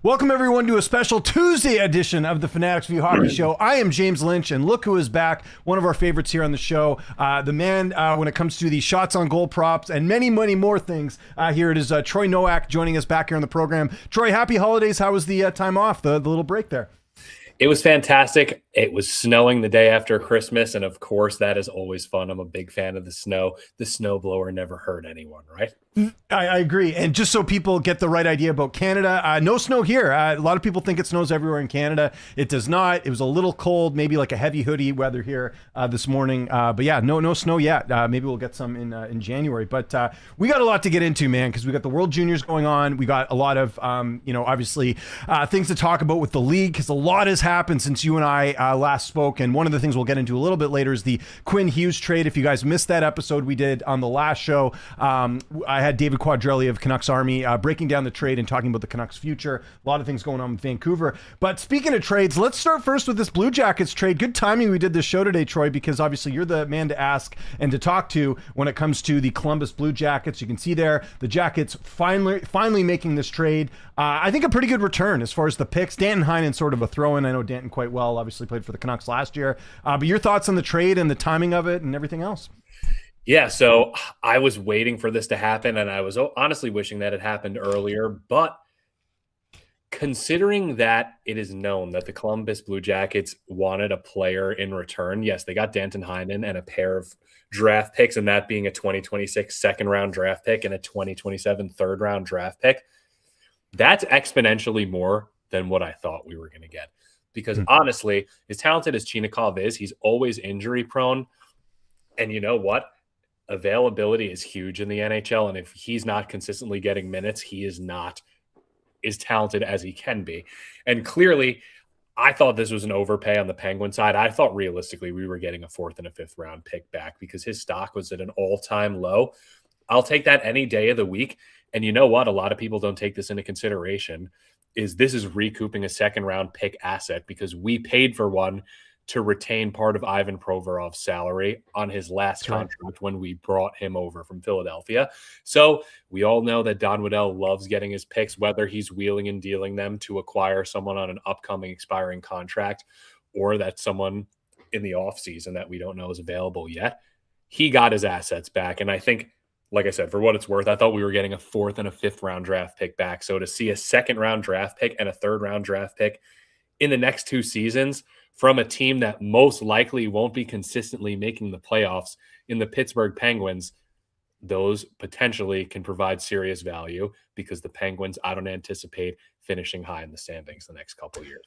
Welcome, everyone, to a special Tuesday edition of the Fanatics View Hockey Show. I am James Lynch, and look who is back, one of our favorites here on the show. The man, when it comes to the shots on goal props and many, many more things, here it is Troy Noak joining us back here on the program. Troy, happy holidays. How was the time off, the little break there? It was fantastic. It was snowing the day after Christmas, and of course, that is always fun. I'm a big fan of the snow. The snowblower never hurt anyone, right? I agree. And just so people get the right idea about Canada, no snow here. A lot of people think it snows everywhere in Canada. It does not. It was a little cold, maybe like a heavy hoodie weather here this morning. But yeah, no snow yet. Maybe we'll get some in January. But we got a lot to get into, man, because we got the World Juniors going on. We got a lot of, obviously things to talk about with the league, because a lot has happened since you and I last spoke. And one of the things we'll get into a little bit later is the Quinn Hughes trade. If you guys missed that episode we did on the last show, I had David Quadrelli of Canucks Army breaking down the trade and talking about the Canucks future. A lot of things going on with Vancouver. But speaking of trades, let's start first with this Blue Jackets trade. Good timing we did this show today, Troy, because obviously you're the man to ask and to talk to when it comes to the Columbus Blue Jackets. You can see there the Jackets finally making this trade. I think a pretty good return as far as the picks. Danton Heinen sort of a throw-in. I know Danton quite well, obviously played for the Canucks last year. But your thoughts on the trade and the timing of it and everything else? Yeah, so I was waiting for this to happen, and I was honestly wishing that it happened earlier. But considering that it is known that the Columbus Blue Jackets wanted a player in return, yes, they got Danton Heinen and a pair of draft picks, and that being a 2026 second-round draft pick and a 2027 third-round draft pick. That's exponentially more than what I thought we were going to get. Because honestly, as talented as Chinakhov is, he's always injury-prone. And you know what? Availability is huge in the NHL, and if he's not consistently getting minutes, he is not as talented as he can be. And clearly, I thought this was an overpay on the Penguin side. I thought realistically we were getting a fourth and a fifth round pick back because his stock was at an all-time low. I'll take that any day of the week. And you know what? A lot of people don't take this into consideration. This is recouping a second round pick asset because we paid for one to retain part of Ivan Provorov's salary on his last contract when we brought him over from Philadelphia. So we all know that Don Waddell loves getting his picks, whether he's wheeling and dealing them to acquire someone on an upcoming expiring contract or that someone in the offseason that we don't know is available yet. He got his assets back. And I think, like I said, for what it's worth, I thought we were getting a fourth and a fifth round draft pick back. So to see a second round draft pick and a third round draft pick in the next 2 seasons from a team that most likely won't be consistently making the playoffs in the Pittsburgh Penguins, those potentially can provide serious value because the Penguins, I don't anticipate finishing high in the standings the next couple of years.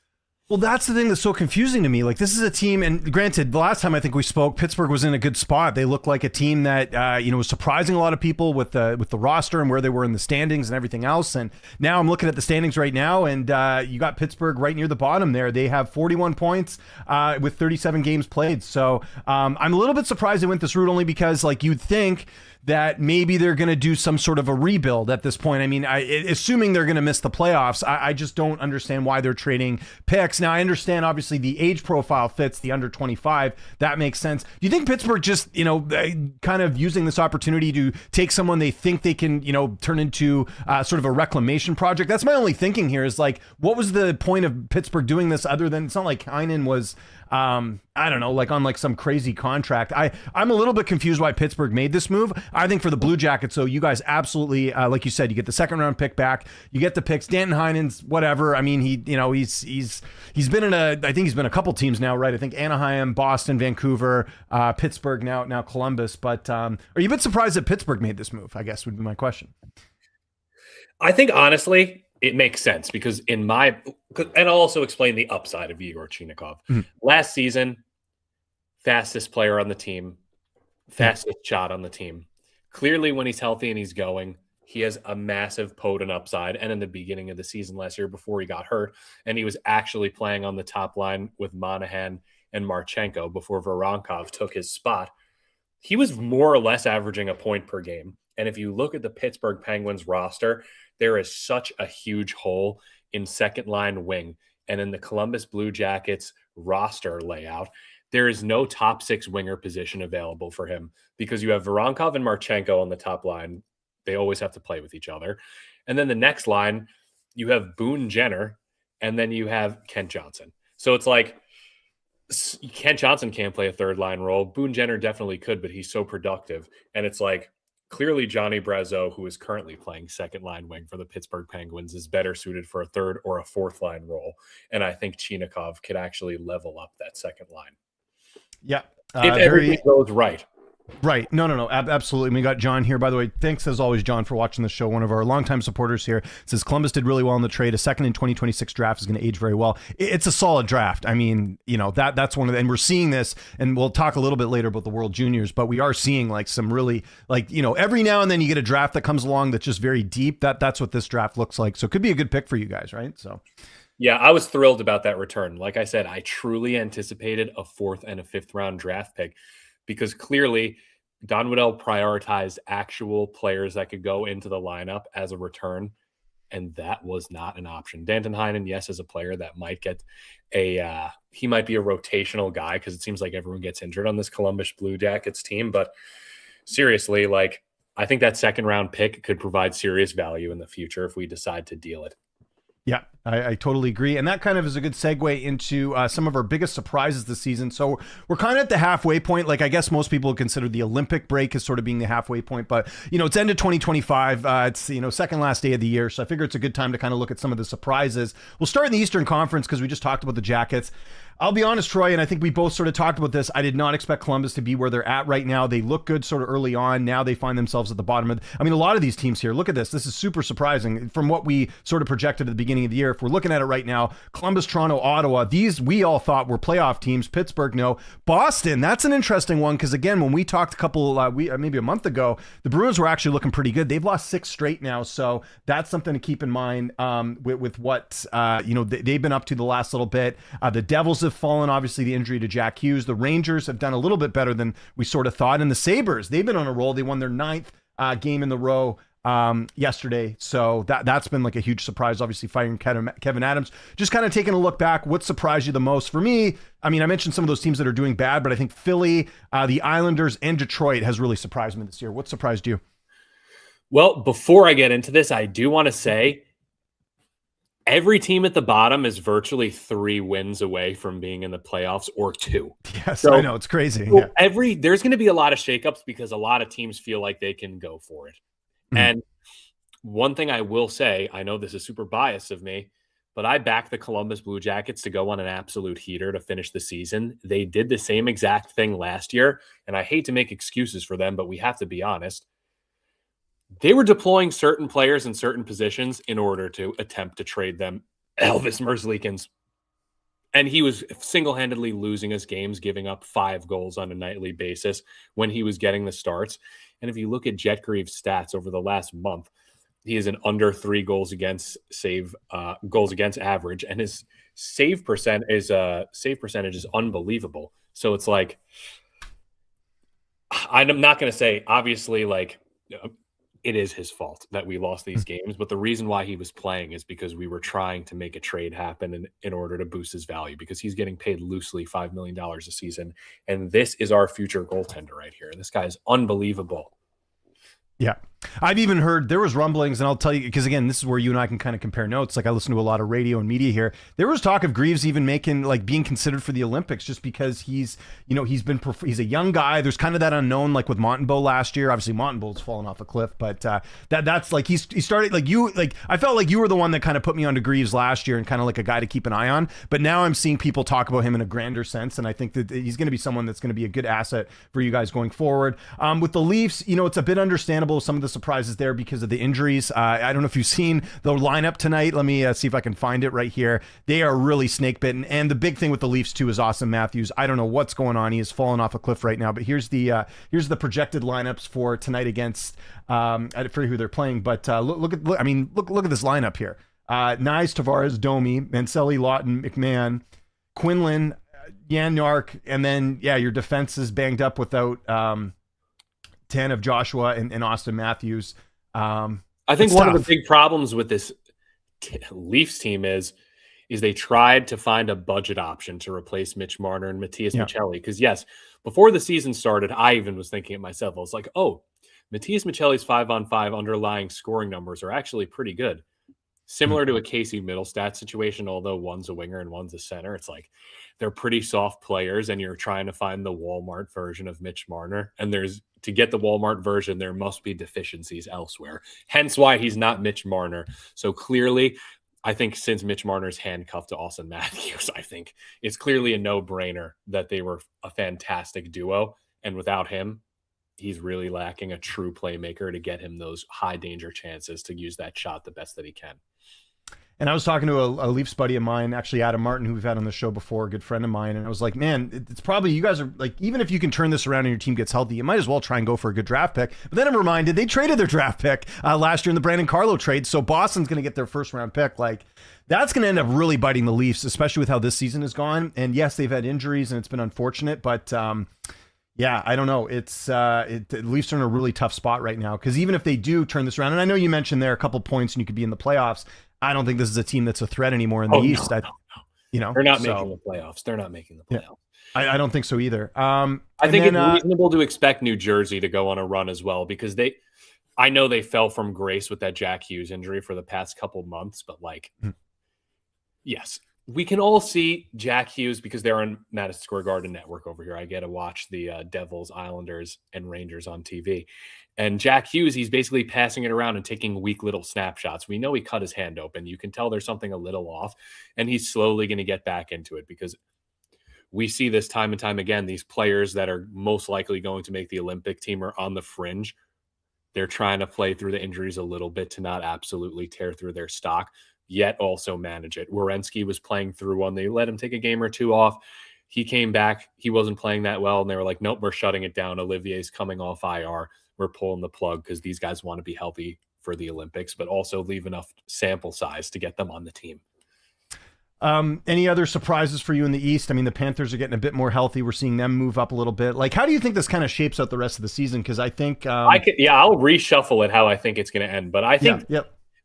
Well, that's the thing that's so confusing to me. Like, this is a team, and granted, the last time I think we spoke, Pittsburgh was in a good spot. They looked like a team that, was surprising a lot of people with the roster and where they were in the standings and everything else. And now I'm looking at the standings right now, and you got Pittsburgh right near the bottom there. They have 41 points with 37 games played. So I'm a little bit surprised they went this route only because, like, you'd think that maybe they're going to do some sort of a rebuild at this point. I mean, assuming they're going to miss the playoffs, I just don't understand why they're trading picks. Now, I understand, obviously, the age profile fits the under 25. That makes sense. Do you think Pittsburgh just, kind of using this opportunity to take someone they think they can, turn into sort of a reclamation project? That's my only thinking here is, like, what was the point of Pittsburgh doing this other than, it's not like Heinen was, I don't know, like on like some crazy contract. I'm a little bit confused why Pittsburgh made this move. I think for the Blue Jackets, so you guys absolutely, like you said, you get the second round pick back, you get the picks. Danton Heinen's whatever. I mean, he's been I think he's been a couple teams now, right? I think Anaheim, Boston, Vancouver, Pittsburgh, now Columbus. But are you a bit surprised that Pittsburgh made this move? I guess would be my question. I think honestly, it makes sense because and I'll also explain the upside of Igor Chinakhov. Last season, fastest player on the team, fastest shot on the team. Clearly, when he's healthy and he's going, he has a massive potent upside. And in the beginning of the season last year, before he got hurt, and he was actually playing on the top line with Monahan and Marchenko before Voronkov took his spot, he was more or less averaging a point per game. And if you look at the Pittsburgh Penguins roster, there is such a huge hole in second line wing. And in the Columbus Blue Jackets roster layout, there is no top 6 winger position available for him because you have Voronkov and Marchenko on the top line. They always have to play with each other. And then the next line, you have Boone Jenner, and then you have Kent Johnson. So it's like Kent Johnson can't play a third line role. Boone Jenner definitely could, but he's so productive. And it's like clearly Johnny Brazeau, who is currently playing second line wing for the Pittsburgh Penguins, is better suited for a third or a fourth line role. And I think Chinikov could actually level up that second line. Yeah. If everything goes right. Right. No. Absolutely. We got John here, by the way. Thanks, as always, John, for watching the show. One of our longtime supporters here says Columbus did really well in the trade. A second in 2026 draft is going to age very well. It's a solid draft. I mean, that's one of the, and we're seeing this, and we'll talk a little bit later about the World Juniors, but we are seeing like some really, like, every now and then you get a draft that comes along that's just very deep. That's what this draft looks like. So it could be a good pick for you guys, right? So. Yeah, I was thrilled about that return. Like I said, I truly anticipated a fourth and a fifth round draft pick, because clearly Don Waddell prioritized actual players that could go into the lineup as a return, and that was not an option. Danton Heinen, yes, is a player that might get he might be a rotational guy, because it seems like everyone gets injured on this Columbus Blue Jackets team. But seriously, like, I think that second round pick could provide serious value in the future if we decide to deal it. Yeah, I totally agree. And that kind of is a good segue into some of our biggest surprises this season. So we're kind of at the halfway point. Like, I guess most people consider the Olympic break as sort of being the halfway point, but it's end of 2025. It's, second last day of the year. So I figure it's a good time to kind of look at some of the surprises. We'll start in the Eastern Conference because we just talked about the Jackets. I'll be honest, Troy, and I think we both sort of talked about this. I did not expect Columbus to be where they're at right now. They look good sort of early on. Now they find themselves at the bottom of, a lot of these teams here. Look at this. This is super surprising from what we sort of projected at the beginning of the year. If we're looking at it right now, Columbus, Toronto, Ottawa, these we all thought were playoff teams. Pittsburgh, no. Boston, that's an interesting one, because again, when we talked maybe a month ago, the Bruins were actually looking pretty good. They've lost 6 straight now, so that's something to keep in mind with what they've been up to the last little bit. The Devils have fallen, obviously the injury to Jack Hughes. The Rangers have done a little bit better than we sort of thought, and the Sabres, they've been on a roll. They won their 9th game in the row yesterday, so that's been like a huge surprise. Obviously firing Kevin Adams. Just kind of taking a look back, what surprised you the most? For me, I mentioned some of those teams that are doing bad, but I think Philly, the Islanders, and Detroit has really surprised me this year. What surprised you? Well, before I get into this, I do want to say every team at the bottom is virtually 3 wins away from being in the playoffs, or 2. Yes, so, I know, it's crazy. So there's going to be a lot of shakeups because a lot of teams feel like they can go for it. Mm-hmm. And one thing I will say, I know this is super biased of me, but I backed the Columbus Blue Jackets to go on an absolute heater to finish the season. They did the same exact thing last year, and I hate to make excuses for them, but we have to be honest. They were deploying certain players in certain positions in order to attempt to trade them. Elvis Merzlikins. And he was single-handedly losing us games, giving up 5 goals on a nightly basis when he was getting the starts. And if you look at Jet Greaves' stats over the last month, he is an under 3 goals against average, and his save percentage is unbelievable. So it's like, I'm not going to say, obviously, like, it is his fault that we lost these games, but the reason why he was playing is because we were trying to make a trade happen in order to boost his value, because he's getting paid loosely $5 million a season. And this is our future goaltender right here. This guy is unbelievable. Yeah. I've even heard there was rumblings, and I'll tell you, because again, this is where you and I can kind of compare notes. Like, I listen to a lot of radio and media here. There was talk of Greaves even being considered for the Olympics, just because he's a young guy. There's kind of that unknown, like with Montembeault last year. Obviously Montembeault's fallen off a cliff, but that's like, he started I felt like you were the one that kind of put me onto Greaves last year and kind of like a guy to keep an eye on. But now I'm seeing people talk about him in a grander sense, and I think that he's going to be someone that's going to be a good asset for you guys going forward. With the Leafs, it's a bit understandable some of the surprises there because of the injuries. I don't know if you've seen the lineup tonight. Let me see if I can find it right here. They are really snake bitten. And the big thing with the Leafs too is Austin Matthews. I don't know what's going on. He has fallen off a cliff right now, but here's the projected lineups for tonight against, I forget who they're playing, but look at this lineup here. Nyes, Tavares, Domi, Mancelli, Lawton, McMahon, Quinlan, Jan Yark, and then your defense is banged up without 10 of Joshua and Austin Matthews. I think one of the big problems with this Leafs team is they tried to find a budget option to replace Mitch Marner and Matthias Michelli. Because yes, before the season started, I even was thinking it myself. I was like, oh, Matthias Michelli's 5-on-5 underlying scoring numbers are actually pretty good. Similar to a Casey Middlestat situation, although one's a winger and one's a center, it's like they're pretty soft players, and you're trying to find the Walmart version of Mitch Marner. And to get the Walmart version, there must be deficiencies elsewhere. Hence why he's not Mitch Marner. So clearly, I think since Mitch Marner's handcuffed to Austin Matthews, I think it's clearly a no-brainer that they were a fantastic duo. And without him, he's really lacking a true playmaker to get him those high danger chances to use that shot the best that he can. And I was talking to a Leafs buddy of mine, actually Adam Martin, who we've had on the show before, a good friend of mine. And I was like, man, it's probably, you guys are like, even if you can turn this around and your team gets healthy, you might as well try and go for a good draft pick. But then I'm reminded they traded their draft pick last year in the Brandon Carlo trade. So Boston's going to get their first round pick. Like, that's going to end up really biting the Leafs, especially with how this season has gone. And yes, they've had injuries and it's been unfortunate, but yeah, I don't know. The Leafs are in a really tough spot right now, because even if they do turn this around, and I know you mentioned there a couple points and you could be in the playoffs, I don't think this is a team that's a threat anymore in the East. No. You know, they're not making the playoffs. They're not making the playoffs. Yeah, I don't think so either. I think it's reasonable to expect New Jersey to go on a run as well, because I know they fell from grace with that Jack Hughes injury for the past couple months, but yes, we can all see Jack Hughes because they're on Madison Square Garden Network over here. I get to watch the Devils, Islanders, and Rangers on TV. And Jack Hughes, he's basically passing it around and taking weak little snapshots. We know he cut his hand open. You can tell there's something a little off, and he's slowly going to get back into it, because we see this time and time again. These players that are most likely going to make the Olympic team are on the fringe. They're trying to play through the injuries a little bit to not absolutely tear through their stock, yet also manage it. Werenski was playing through one. They let him take a game or two off. He came back. He wasn't playing that well, and they were like, nope, we're shutting it down. Olivier's coming off IR. We're pulling the plug because these guys want to be healthy for the Olympics, but also leave enough sample size to get them on the team. Any other surprises for you in the East? I mean, the Panthers are getting a bit more healthy. We're seeing them move up a little bit. Like, how do you think this kind of shapes out the rest of the season? Because I think I'll reshuffle it how I think it's going to end. But I think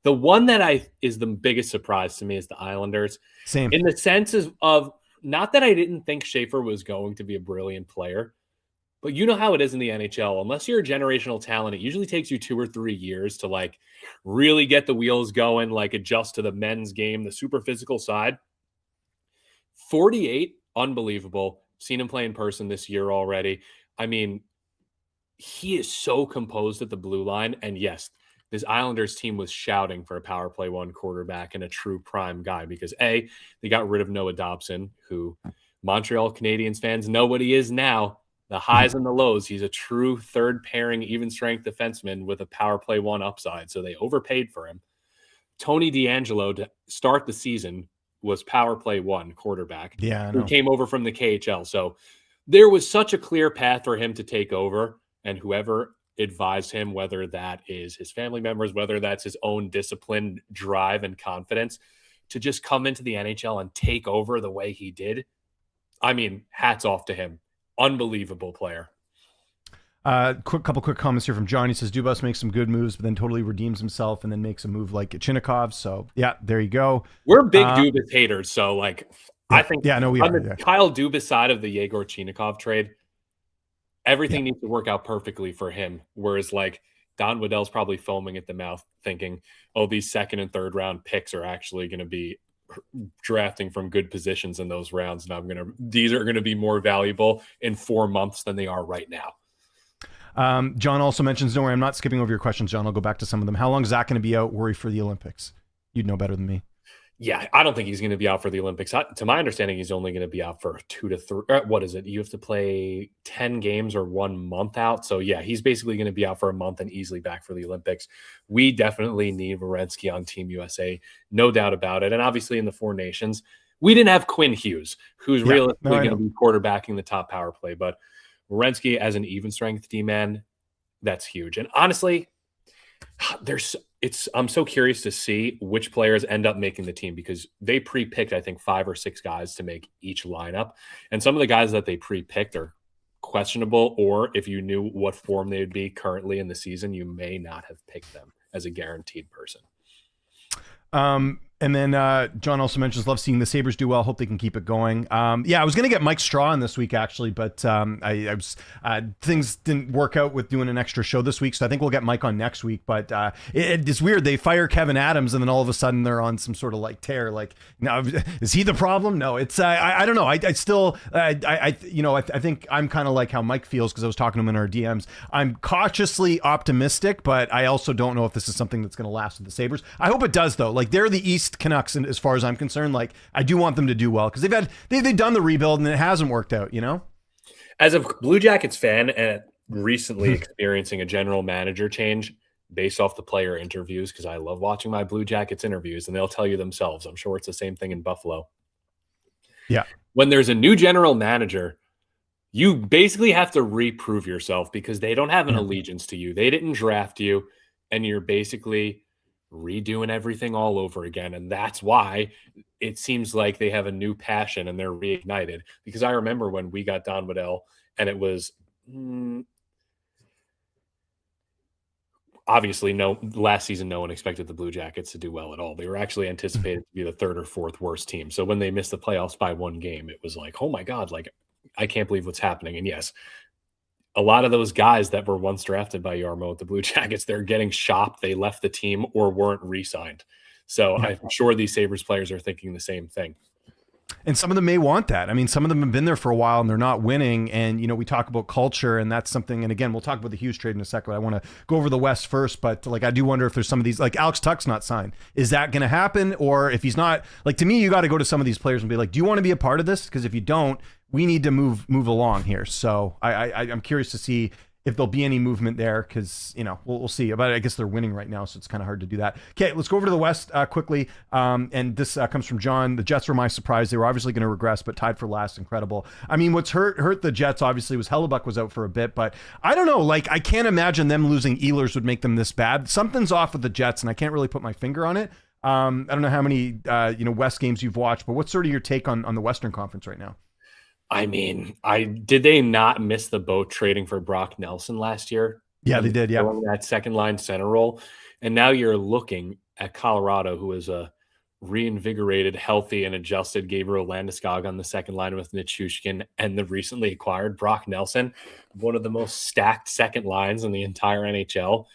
the one that is the biggest surprise to me is the Islanders. Same. In the sense of not that I didn't think Schaefer was going to be a brilliant player, but you know how it is in the NHL. Unless you're a generational talent, it usually takes you 2 or 3 years to like really get the wheels going, like adjust to the men's game, the super physical side. 48, unbelievable. Seen him play in person this year already. I mean, he is so composed at the blue line. And yes, this Islanders team was shouting for a power play one quarterback and a true prime guy, because they got rid of Noah Dobson, who Montreal Canadiens fans know what he is now. The highs and the lows. He's a true third pairing, even strength defenseman with a power play one upside. So they overpaid for him. Tony DeAngelo to start the season was power play one quarterback. Yeah, who came over from the KHL. So there was such a clear path for him to take over, and whoever advised him, whether that is his family members, whether that's his own discipline, drive, and confidence, to just come into the NHL and take over the way he did. I mean, hats off to him. Unbelievable player. Couple quick comments here from John. He says Dubas makes some good moves, but then totally redeems himself and then makes a move like Chinnikov. So yeah, there you go. We're big Dubas haters, so like I think we on are. The Kyle Dubas side of the Yegor Chinnikov trade, everything needs to work out perfectly for him. Whereas like Don Waddell's probably foaming at the mouth, thinking, "Oh, these second and third round picks are actually going to be drafting from good positions in those rounds, and these are going to be more valuable in 4 months than they are right now." John also mentions, don't worry, I'm not skipping over your questions, John. I'll go back to some of them. How long is Zach going to be out? Worry for the Olympics. You'd know better than me. Yeah, I don't think he's going to be out for the Olympics. To my understanding, he's only going to be out for 2 to 3. What is it? You have to play 10 games or 1 month out. So yeah, he's basically going to be out for a month and easily back for the Olympics. We definitely need Werenski on Team USA. No doubt about it. And obviously in the Four Nations, we didn't have Quinn Hughes, who's realistically going to be quarterbacking the top power play. But Werenski as an even strength D-man, that's huge. And honestly, I'm so curious to see which players end up making the team, because they pre-picked, I think, 5 or 6 guys to make each lineup. And some of the guys that they pre-picked are questionable, or if you knew what form they would be currently in the season, you may not have picked them as a guaranteed person. And And then John also mentions, love seeing the Sabres do well. Hope they can keep it going. I was going to get Mike Straw in this week, actually, but things didn't work out with doing an extra show this week. So I think we'll get Mike on next week. But it's weird. They fire Kevin Adams and then all of a sudden they're on some sort of like tear. Like, now, is he the problem? No, it's I don't know. I think I'm kind of like how Mike feels, because I was talking to him in our DMs. I'm cautiously optimistic, but I also don't know if this is something that's going to last with the Sabres. I hope it does, though. Like, they're the East Canucks, and as far as I'm concerned, like, I do want them to do well, because they've done the rebuild and it hasn't worked out, you know? As a Blue Jackets fan and recently experiencing a general manager change based off the player interviews, because I love watching my Blue Jackets interviews, and they'll tell you themselves. I'm sure it's the same thing in Buffalo. Yeah. When there's a new general manager, you basically have to reprove yourself, because they don't have an allegiance to you. They didn't draft you, and you're basically redoing everything all over again. And that's why it seems like they have a new passion and they're reignited. Because I remember when we got Don Waddell, and it was obviously last season, no one expected the Blue Jackets to do well at all. They were actually anticipated to be the third or fourth worst team. So when they missed the playoffs by one game, it was like, oh my God, like, I can't believe what's happening. And yes, a lot of those guys that were once drafted by Yarmo at the Blue Jackets, they're getting shopped. They left the team or weren't re-signed. So I'm sure these Sabres players are thinking the same thing. And some of them may want that. I mean, some of them have been there for a while and they're not winning. And, you know, we talk about culture, and that's something. And again, we'll talk about the Hughes trade in a second. I want to go over the West first, but like, I do wonder if there's some of these, like Alex Tuck's not signed. Is that going to happen? Or if he's not, like, to me, you got to go to some of these players and be like, do you want to be a part of this? Because if you don't, we need to move along here. So I'm curious to see if there'll be any movement there, because, you know, we'll see. But I guess they're winning right now, so it's kind of hard to do that. Okay, let's go over to the West quickly. And this comes from John. The Jets were my surprise. They were obviously going to regress, but tied for last. Incredible. I mean, what's hurt the Jets obviously was Hellebuck was out for a bit, but I don't know. Like, I can't imagine them losing Ehlers would make them this bad. Something's off with the Jets, and I can't really put my finger on it. I don't know how many West games you've watched, but what's sort of your take on the Western Conference right now? I mean, did they not miss the boat trading for Brock Nelson last year? Yeah, they did. Yeah, that second line center role, and now you're looking at Colorado, who is a reinvigorated, healthy, and adjusted Gabriel Landeskog on the second line with Nichushkin, and the recently acquired Brock Nelson, one of the most stacked second lines in the entire NHL.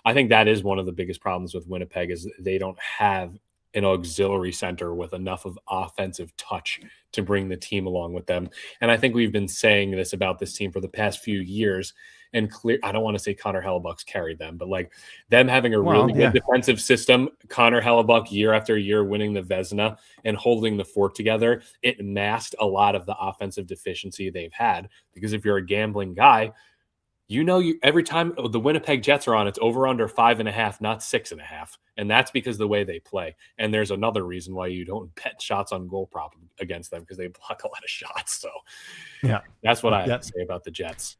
I think that is one of the biggest problems with Winnipeg, is they don't have an auxiliary center with enough of offensive touch to bring the team along with them. And I think we've been saying this about this team for the past few years, and I don't want to say Connor Hellebuck's carried them, but like them having a really good defensive system, Connor Hellebuck year after year winning the Vezina and holding the fort together, it masked a lot of the offensive deficiency they've had. Because if you're a gambling guy, every time the Winnipeg Jets are on, it's over under 5.5, not 6.5. And that's because of the way they play. And there's another reason why you don't bet shots on goal prop against them, because they block a lot of shots. So yeah, that's what I have to say about the Jets.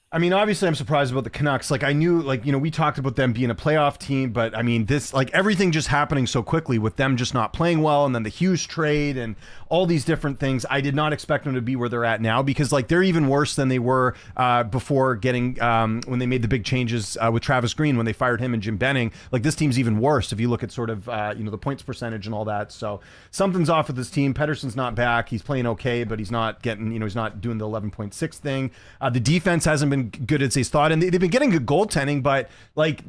I mean, obviously I'm surprised about the Canucks. Like, I knew, like, you know, we talked about them being a playoff team, but I mean, this, like, everything just happening so quickly with them just not playing well, and then the Hughes trade and all these different things. I did not expect them to be where they're at now, because like, they're even worse than they were before getting when they made the big changes with Travis Green, when they fired him and Jim Benning. Like, this team's even worse if you look at sort of the points percentage and all that. So something's off with this team. Pedersen's not back. He's playing okay, but he's not getting, he's not doing the 11.6 thing. The defense hasn't been good as they thought, and they've been getting good goaltending, but like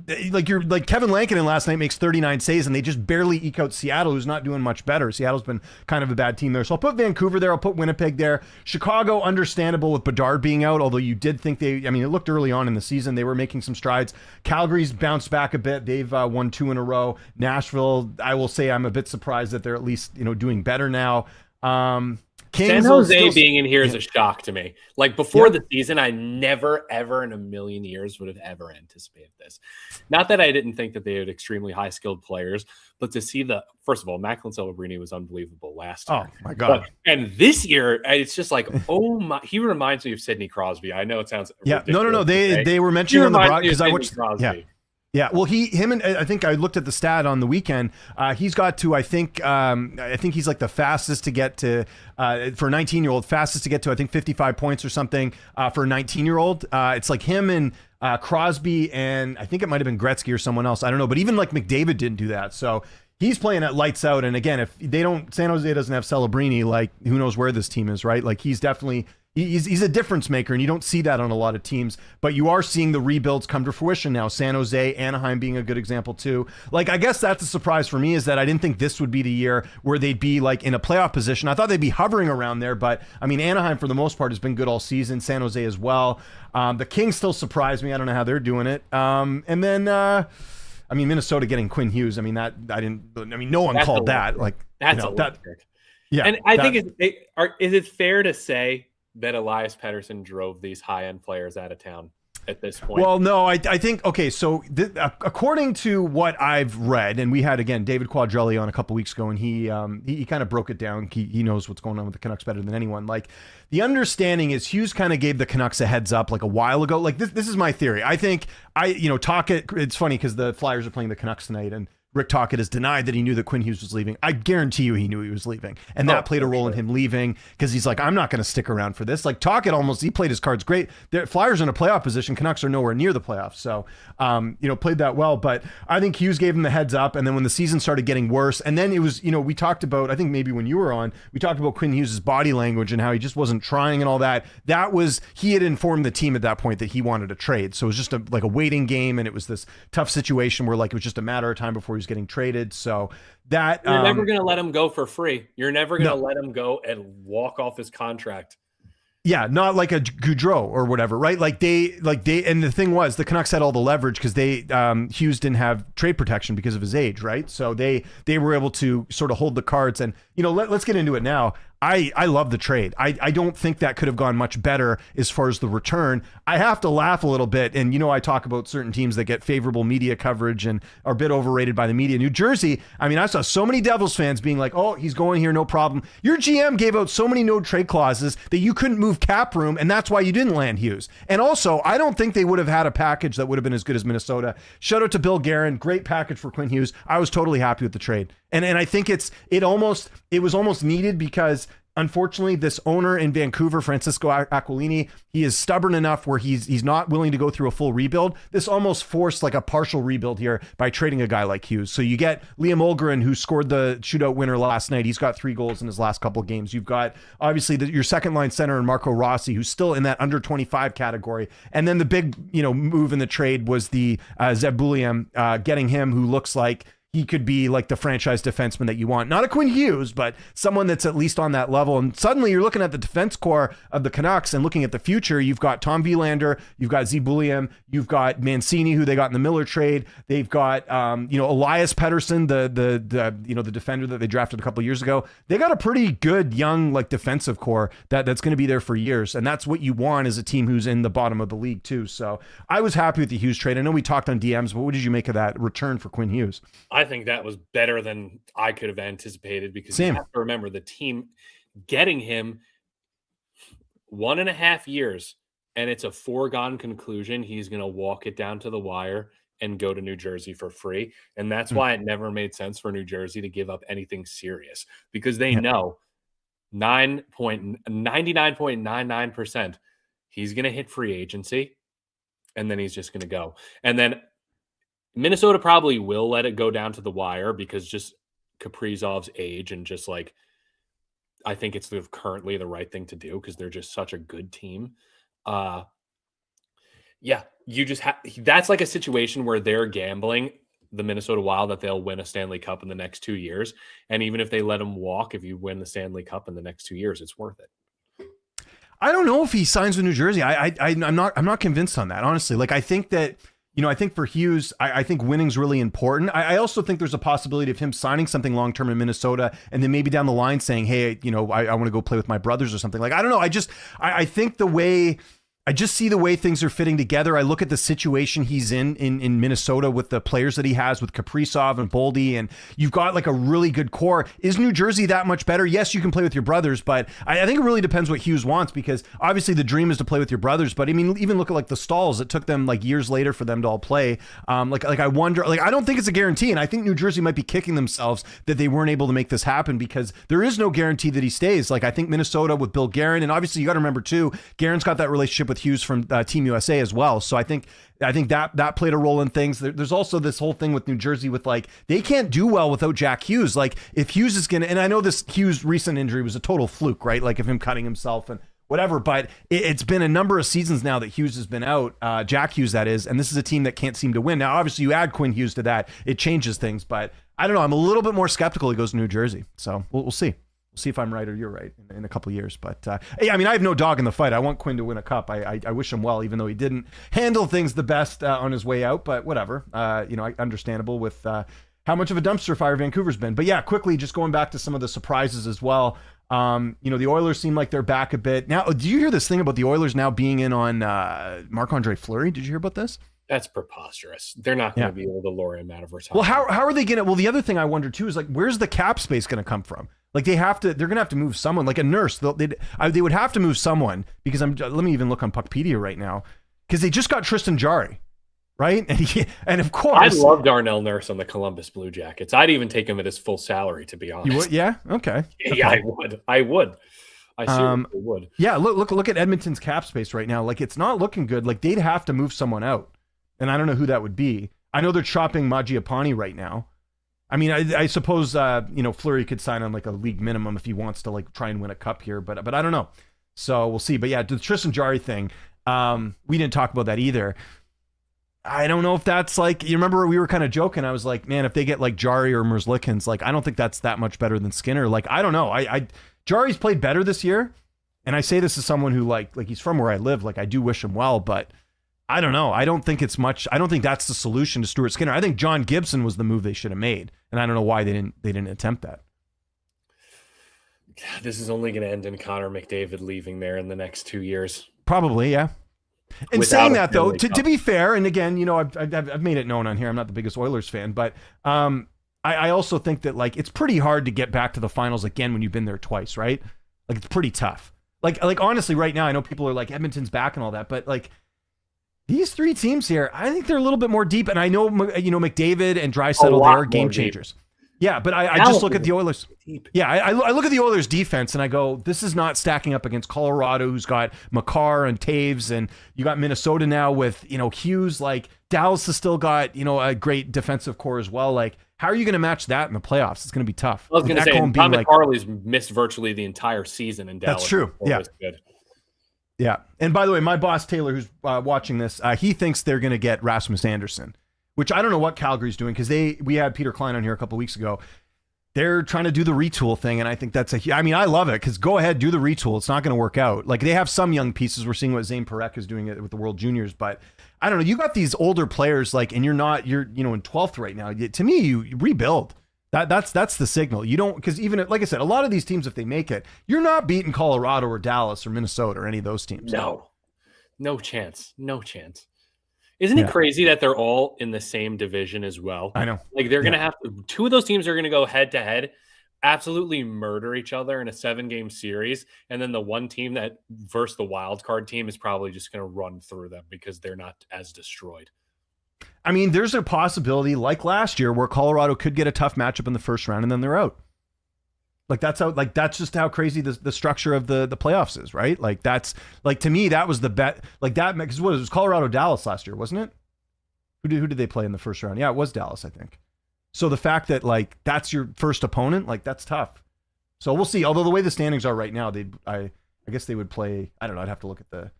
Kevin Lankinen last night makes 39 saves, and they just barely eke out Seattle, who's not doing much better. Seattle's been kind of a bad team there. So I'll put Vancouver there. I'll put Winnipeg there. Chicago, understandable with Bedard being out, although you did think it looked early on in the season they were making some strides. Calgary's bounced back a bit. They've won 2 in a row. Nashville, I will say I'm a bit surprised that they're at least, doing better now. San Jose being in here is a shock to me. Like, before the season, I never, ever in a million years would have ever anticipated this. Not that I didn't think that they had extremely high-skilled players, but to see first of all, Macklin Celebrini was unbelievable last year. Oh, my God. And this year, it's just like, oh, my. He reminds me of Sidney Crosby. I know it sounds ridiculous. No. They were mentioning on the broadcast, because I watched Crosby. Yeah. Yeah, well, him and I think I looked at the stat on the weekend. He's got to, I think he's like the fastest to get to, for a 19-year-old, fastest to get to, I think 55 points or something for a 19-year-old. It's like him and Crosby, and I think it might have been Gretzky or someone else. I don't know, but even like McDavid didn't do that. So he's playing at lights out. And again, if San Jose doesn't have Celebrini, like who knows where this team is, right? Like he's definitely, he's a difference maker, and you don't see that on a lot of teams, but you are seeing the rebuilds come to fruition now. San Jose, Anaheim being a good example too. Like, I guess that's a surprise for me, is that I didn't think this would be the year where they'd be like in a playoff position. I thought they'd be hovering around there, but I mean, Anaheim for the most part has been good all season. San Jose as well. The Kings still surprise me. I don't know how they're doing it. And then, I mean, Minnesota getting Quinn Hughes. I mean, no one called that. Like, that's electric. Yeah. And I think is it fair to say that Elias Pettersson drove these high-end players out of town at this point? Well, no, I think, okay, so according to what I've read, and we had, again, David Quadrelli on a couple weeks ago, and he kind of broke it down. He knows what's going on with the Canucks better than anyone. Like, the understanding is Hughes kind of gave the Canucks a heads up like a while ago. Like, this is my theory. I think, Tocchet, it's funny because the Flyers are playing the Canucks tonight, and Rick Tocchet has denied that he knew that Quinn Hughes was leaving. I guarantee you he knew he was leaving. And that played a role in him leaving, because he's like, I'm not going to stick around for this. Like, Tocchet he played his cards great. The Flyers are in a playoff position. Canucks are nowhere near the playoffs. So, played that well. But I think Hughes gave him the heads up. And then when the season started getting worse, and then it was, we talked about, I think maybe when you were on, we talked about Quinn Hughes' body language and how he just wasn't trying and all that. He had informed the team at that point that he wanted a trade. So it was just a waiting game. And it was this tough situation where like, it was just a matter of time before he was getting traded. So that you're never going to let him go for free. You're never going to let him go and walk off his contract. Yeah, not like a Goudreau or whatever, right? Like they, and the thing was, the Canucks had all the leverage because Hughes didn't have trade protection because of his age, right? So they were able to sort of hold the cards. And let's get into it now. I love the trade. I don't think that could have gone much better as far as the return. I have to laugh a little bit. And, I talk about certain teams that get favorable media coverage and are a bit overrated by the media. New Jersey, I mean, I saw so many Devils fans being like, oh, he's going here, no problem. Your GM gave out so many no trade clauses that you couldn't move cap room, and that's why you didn't land Hughes. And also, I don't think they would have had a package that would have been as good as Minnesota. Shout out to Bill Guerin. Great package for Quinn Hughes. I was totally happy with the trade. And I think it was almost needed because unfortunately, this owner in Vancouver, Francisco Aquilini, he is stubborn enough where he's not willing to go through a full rebuild. This almost forced like a partial rebuild here by trading a guy like Hughes. So you get Liam Olgren, who scored the shootout winner last night. He's got 3 goals in his last couple of games. You've got obviously your second line center, Marco Rossi, who's still in that under 25 category. And then the big move in the trade was the Zeb Buliam, getting him, who looks like he could be like the franchise defenseman that you want. Not a Quinn Hughes, but someone that's at least on that level. And suddenly you're looking at the defense core of the Canucks and looking at the future. You've got Tom Wielander, you've got Zebuliam, you've got Mancini, who they got in the Miller trade. They've got, Elias Pettersson, the defender that they drafted a couple of years ago. They got a pretty good young, like defensive core that's going to be there for years. And that's what you want as a team who's in the bottom of the league too. So I was happy with the Hughes trade. I know we talked on DMs, but what did you make of that return for Quinn Hughes? I think that was better than I could have anticipated, because you have to remember the team getting him 1.5 years, and it's a foregone conclusion he's going to walk it down to the wire and go to New Jersey for free. And that's why it never made sense for New Jersey to give up anything serious, because they know 99.99% he's going to hit free agency, and then he's just going to go. And then Minnesota probably will let it go down to the wire because just Kaprizov's age, and just like, I think it's currently the right thing to do because they're just such a good team. You just that's like a situation where they're gambling, the Minnesota Wild, that they'll win a Stanley Cup in the next 2 years. And even if they let him walk, if you win the Stanley Cup in the next 2 years, it's worth it. I don't know if he signs with New Jersey. I'm not convinced on that, honestly. Like, I think that, I think for Hughes, I think winning's really important. I also think there's a possibility of him signing something long-term in Minnesota and then maybe down the line saying, hey, I want to go play with my brothers or something. Like, I don't know. I think I just see the way things are fitting together. I look at the situation he's in Minnesota with the players that he has with Kaprizov and Boldy, and you've got like a really good core. Is New Jersey that much better? Yes, you can play with your brothers, but I think it really depends what Hughes wants, because obviously the dream is to play with your brothers. But I mean, even look at like the Stalls. It took them like years later for them to all play. I wonder, I don't think it's a guarantee, and I think New Jersey might be kicking themselves that they weren't able to make this happen, because there is no guarantee that he stays. Like, I think Minnesota with Bill Guerin, and obviously you got to remember too, Guerin's got that relationship with with Hughes from Team USA as well. So I think that played a role in things. There's also this whole thing with New Jersey with like, they can't do well without Jack Hughes. Like if Hughes is going to, and I know this Hughes recent injury was a total fluke, right? Like of him cutting himself and whatever, but it's been a number of seasons now that Hughes has been out, Jack Hughes that is, and this is a team that can't seem to win. Now, obviously you add Quinn Hughes to that, it changes things, but I don't know. I'm a little bit more skeptical he goes to New Jersey. So we'll see. We'll see if I'm right or you're right in a couple of years. But hey, I mean, I have no dog in the fight. I want Quinn to win a cup. I wish him well, even though he didn't handle things the best on his way out, but whatever. Understandable with how much of a dumpster fire Vancouver's been. But yeah, quickly, just going back to some of the surprises as well. The Oilers seem like they're back a bit. Now, do you hear this thing about the Oilers now being in on Marc-Andre Fleury? Did you hear about this? That's preposterous. They're not going to be able to lure him out of retirement. Well, how are they going to? Well, the other thing I wonder too is like, where's the cap space going to come from? Like they're going to have to move someone, like a nurse. They would have to move someone because let me even look on Puckpedia right now because they just got Tristan Jarry, right? And of course, I love Darnell Nurse on the Columbus Blue Jackets. I'd even take him at his full salary, to be honest. You would? Yeah. Okay. Yeah, I would. I seriously would. Yeah. Look at Edmonton's cap space right now. Like it's not looking good. Like they'd have to move someone out, and I don't know who that would be. I know they're chopping Mangiapane right now. I mean, I suppose Fleury could sign on like a league minimum if he wants to like try and win a cup here, but I don't know. So we'll see. But yeah, the Tristan Jarry thing, we didn't talk about that either. I don't know if that's like, you remember we were kind of joking. I was like, man, if they get like Jarry or Merzlikins, like I don't think that's that much better than Skinner. Like I don't know. Jarry's played better this year, and I say this as someone who like he's from where I live. Like I do wish him well, but I don't know. I don't think it's much. I don't think that's the solution to Stuart Skinner. I think John Gibson was the move they should have made, and I don't know why they didn't attempt that. This is only going to end in Connor McDavid leaving there in the next 2 years. Probably, yeah. And saying that though, to be fair, and again, I've made it known on here, I'm not the biggest Oilers fan, but I also think that like it's pretty hard to get back to the finals again when you've been there twice, right? Like it's pretty tough. Like honestly, right now, I know people are like Edmonton's back and all that, but like. These three teams here, I think they're a little bit more deep, and I know McDavid and Draisaitl, they are game changers. Yeah, but I just look at the Oilers. Yeah, I look at the Oilers defense and I go, this is not stacking up against Colorado, who's got Makar and Taves, and you got Minnesota now with Hughes. Like Dallas has still got a great defensive core as well. Like how are you going to match that in the playoffs? It's going to be tough. I was going to say, Dominic Carley's missed virtually the entire season in Dallas. That's true. Yeah. Good. Yeah. And by the way, my boss, Taylor, who's watching this, he thinks they're going to get Rasmus Andersson, which I don't know what Calgary's doing because we had Peter Klein on here a couple of weeks ago. They're trying to do the retool thing, and I think I love it because go ahead, do the retool. It's not going to work out. Like they have some young pieces. We're seeing what Zane Parekh is doing with the World Juniors, but I don't know. You got these older players and you're in 12th right now. To me, you rebuild. That's the signal. You don't, because even like I said, a lot of these teams, if they make it, you're not beating Colorado or Dallas or Minnesota or any of those teams. No chance. Isn't it crazy that they're all in the same division as well? I know. Like they're gonna have two of those teams are gonna go head to head, absolutely murder each other in a 7-game series, and then the one team that versus the wild card team is probably just gonna run through them because they're not as destroyed. I mean, there's a possibility, like last year, where Colorado could get a tough matchup in the first round and then they're out. Like that's just how crazy the structure of the playoffs is, right? Like that's like to me that was the bet. Like that because it was Colorado Dallas last year, wasn't it? Who did they play in the first round? Yeah, it was Dallas, I think. So the fact that like that's your first opponent, like that's tough. So we'll see. Although the way the standings are right now, I guess they would play. I don't know. I'd have to look at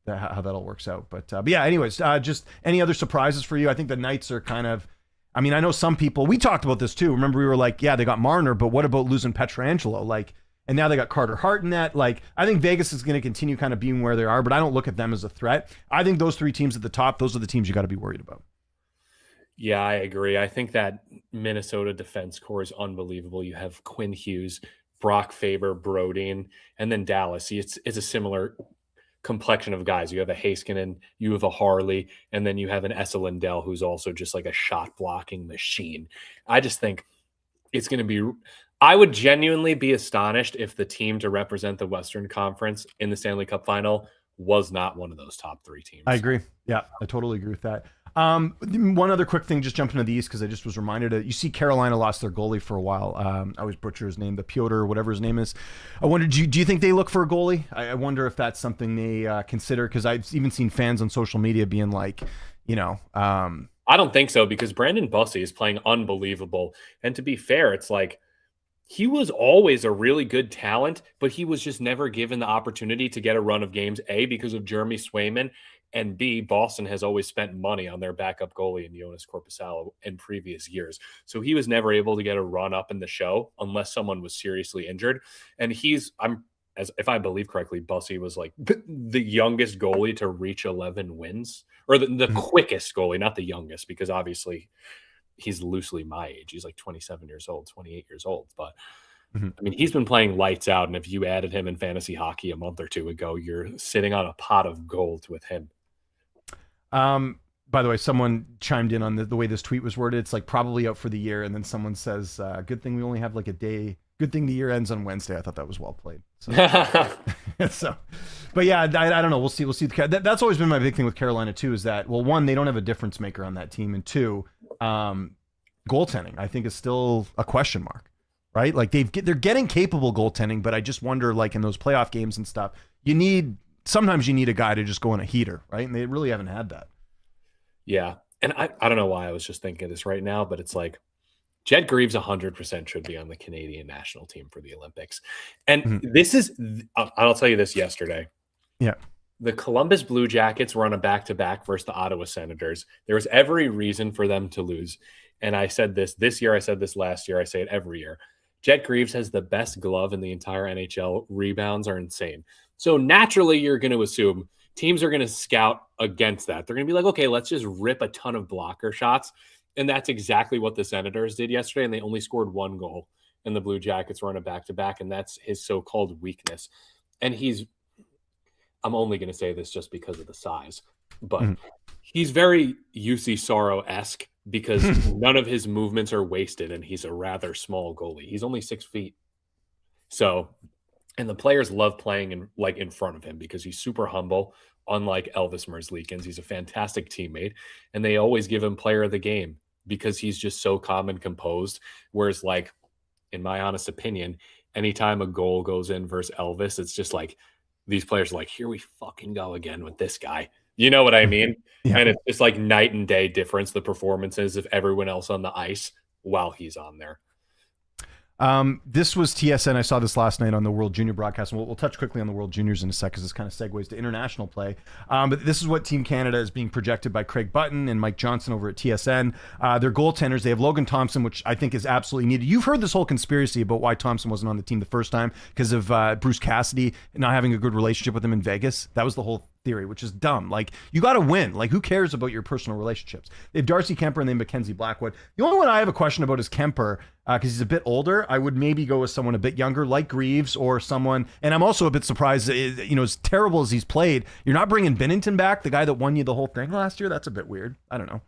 how that all works out. But yeah, anyways, just any other surprises for you? I think the Knights are kind of, I mean, I know some people, we talked about this too. Remember we were like, yeah, they got Marner, but what about losing Pietrangelo? Like, and now they got Carter Hart in that. Like, I think Vegas is going to continue kind of being where they are, but I don't look at them as a threat. I think those three teams at the top, those are the teams you got to be worried about. Yeah, I agree. I think that Minnesota defense core is unbelievable. You have Quinn Hughes, Brock Faber, Brodin, and then Dallas. It's a similar complexion of guys. You have a Heiskanen, you have a Harley, and then you have an Esa Lindell who's also just like a shot blocking machine. I just think it's going to be, I would genuinely be astonished if the team to represent the Western Conference in the Stanley Cup final was not one of those top three teams. I agree. Yeah, I totally agree with that. One other quick thing, just jumping to the East, because I just was reminded of, you see Carolina lost their goalie for a while. I always butcher his name, the Piotr, whatever his name is. I wonder, do you think they look for a goalie? I wonder if that's something they consider, because I've even seen fans on social media being like, I don't think so, because Brandon Bussey is playing unbelievable. And to be fair, it's like he was always a really good talent, but he was just never given the opportunity to get a run of games, A, because of Jeremy Swayman, and B, Boston has always spent money on their backup goalie in Jonas Korpisalo in previous years. So he was never able to get a run up in the show unless someone was seriously injured. And if I believe correctly, Bussey was like the youngest goalie to reach 11 wins, or the quickest goalie, not the youngest, because obviously he's loosely my age. He's like 27 years old, 28 years old. But I mean, he's been playing lights out. And if you added him in fantasy hockey a month or two ago, you're sitting on a pot of gold with him. By the way, someone chimed in on the way this tweet was worded. It's like probably out for the year. And then someone says, good thing we only have like a day. Good thing the year ends on Wednesday. I thought that was well played. So, but yeah, I don't know. We'll see. That's always been my big thing with Carolina too, is that, well, one, they don't have a difference maker on that team. And two, goaltending, I think, is still a question mark, right? Like they're getting capable goaltending, but I just wonder, like in those playoff games and stuff, sometimes you need a guy to just go in a heater, right? And they really haven't had that. Yeah. And I don't know why I was just thinking of this right now, but it's like Jed Greaves 100% should be on the Canadian national team for the Olympics. And this is, I'll tell you this yesterday. Yeah. The Columbus Blue Jackets were on a back-to-back versus the Ottawa Senators. There was every reason for them to lose. And I said this year, I said this last year, I say it every year. Jet Greaves has the best glove in the entire NHL. Rebounds are insane. So naturally, you're going to assume teams are going to scout against that. They're going to be like, okay, let's just rip a ton of blocker shots. And that's exactly what the Senators did yesterday. And they only scored one goal. And the Blue Jackets were on a back-to-back. And that's his so-called weakness. And I'm only going to say this just because of the size, but he's very UC Sorrow-esque because none of his movements are wasted. And he's a rather small goalie. He's only 6 feet. So, and the players love playing in front of him because he's super humble. Unlike Elvis Merzlikins, he's a fantastic teammate, and they always give him player of the game because he's just so calm and composed. Whereas, like, in my honest opinion, anytime a goal goes in versus Elvis, it's just like these players are like, here we fucking go again with this guy. You know what I mean? Yeah. And it's like night and day difference, the performances of everyone else on the ice while he's on there. This was TSN. I saw this last night on the World Junior broadcast, and we'll touch quickly on the World Juniors in a sec because this kind of segues to international play. But this is what Team Canada is being projected by Craig Button and Mike Johnson over at TSN. Their goaltenders, they have Logan Thompson, which I think is absolutely needed. You've heard this whole conspiracy about why Thompson wasn't on the team the first time because of Bruce Cassidy not having a good relationship with him in Vegas. That was the whole theory, which is dumb. Like, you got to win. Like, who cares about your personal relationships? They have Darcy Kemper and then Mackenzie Blackwood. The only one I have a question about is Kemper because he's a bit older. I would maybe go with someone a bit younger like Greaves or someone. And I'm also a bit surprised, as terrible as he's played, you're not bringing Binnington back, the guy that won you the whole thing last year. That's a bit weird. I don't know.